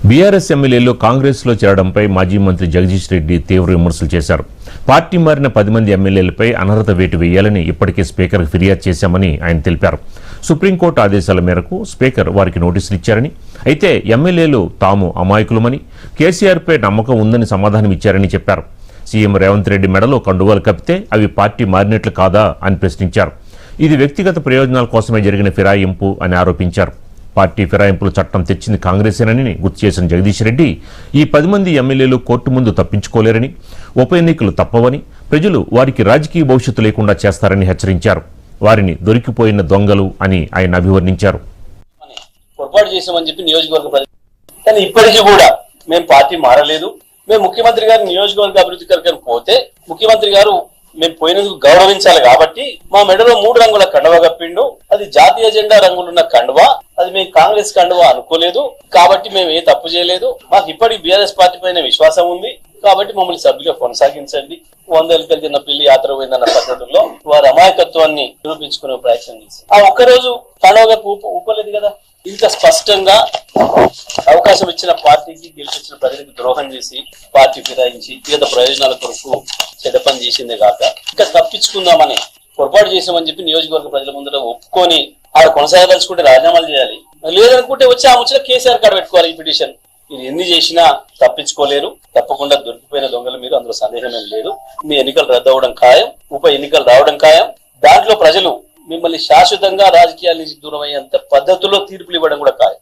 BRS ఎమ్మెల్యేలు కాంగ్రెస్లో చేరడంపై మాజీ మంత్రి జగదీష్ రెడ్డి తీవ్ర విమర్శలు చేశారు. పార్టీ మారిన 10 మంది ఎమ్మెల్యేలపై అనర్హత వేటు వేయాలని ఇప్పటికే స్పీకర్కు ఫిర్యాదు చేశామని ఆయన తెలిపారు. సుప్రీంకోర్టు ఆదేశాల మేరకు స్పీకర్ వారికి నోటీసులు ఇచ్చారని, అయితే ఎమ్మెల్యేలు తాము అమాయకులమని, కేసీఆర్పై నమ్మకం ఉందని సమాధానం ఇచ్చారని చెప్పారు. సీఎం రేవంత్ రెడ్డి మెడలో కండువాలు కప్పితే అవి పార్టీ మారినట్లు కాదా అని ప్రశ్నించారు. ఇది వ్యక్తిగత ప్రయోజనాల కోసమే జరిగిన ఫిరాయింపు అని ఆరోపించారు. పార్టీ ఫిరాయింపుల చట్టం తెచ్చింది కాంగ్రెసేనని గుర్తు చేసిన జగదీష్ రెడ్డి, ఈ 10 మంది ఎమ్మెల్యేలు కోర్టు ముందు తప్పించుకోలేరని, ఉప ఎన్నికలు తప్పవని, ప్రజలు వారికి రాజకీయ భవిష్యత్తు లేకుండా చేస్తారని హెచ్చరించారు. వారిని దొరికిపోయిన దొంగలు అని ఆయన అభివర్ణించారు. పొరపాటు చేసామని చెప్పి నియోజకవర్గ ప్రజలు, కానీ ఇప్పటికీ కూడా మేము పార్టీ మారలేదు. మేము ముఖ్యమంత్రి గారి నియోజకవర్గ అభివృద్ధి కార్యక్రమం పోతే ముఖ్యమంత్రి గారు మేము పోయినందుకు గౌరవించాలి కాబట్టి మా మెడలో 3 రంగుల కండువా కప్పిండు. అది జాతీయ జెండా రంగులున్న కండువా, అది మేము కాంగ్రెస్ కండువా అనుకోలేదు కాబట్టి మేము ఏ తప్పు చేయలేదు. మాకు ఇప్పటికి బీఆర్ఎస్ పార్టీ పైన విశ్వాసం ఉంది కాబట్టి మమ్మల్ని సభ్యులుగా కొనసాగించండి. 100 ఎలుకలు తిన్న పిల్లి యాత్ర పోయిందన్న పద్ధతుల్లో వారి అమాయకత్వాన్ని నిరూపించుకునే ప్రయత్నం చేసి ఆ ఒక్కరోజు కండువగా ఊపలేదు కదా. ఇంత స్పష్టంగా అవకాశం ఇచ్చిన పార్టీకి, గెలిపించిన ప్రజలకు ద్రోహం చేసి పార్టీ ఫిరాయించి వ్యక్తిగత ప్రయోజనాల కొరకు చెడ్డ పని చేసిందే కాక ఇంకా తప్పించుకుందామని పొరపాటు చేసామని చెప్పి నియోజకవర్గ ప్రజల ముందర ఒప్పుకొని ఆడ కొనసాగదలుచుకుంటే రాజీనామాలు చేయాలి, లేదనుకుంటే వచ్చి ఆ ముచ్చట కేసీఆర్ కాడ పెట్టుకోవాలి ఈ పిటిషన్. మీరు ఎన్ని చేసినా తప్పించుకోలేరు. తప్పకుండా దొరికిపోయిన దొంగలు మీరు, అందులో సందేహం ఏం లేదు. మీ ఎన్నికలు రద్దు అవడం ఖాయం, ఉప ఎన్నికలు రావడం ఖాయం. దాంట్లో ప్రజలు మిమ్మల్ని శాశ్వతంగా రాజకీయాల నుంచి దూరం అయ్యేంత పద్ధతుల్లో తీర్పులు ఇవ్వడం కూడా ఖాయం.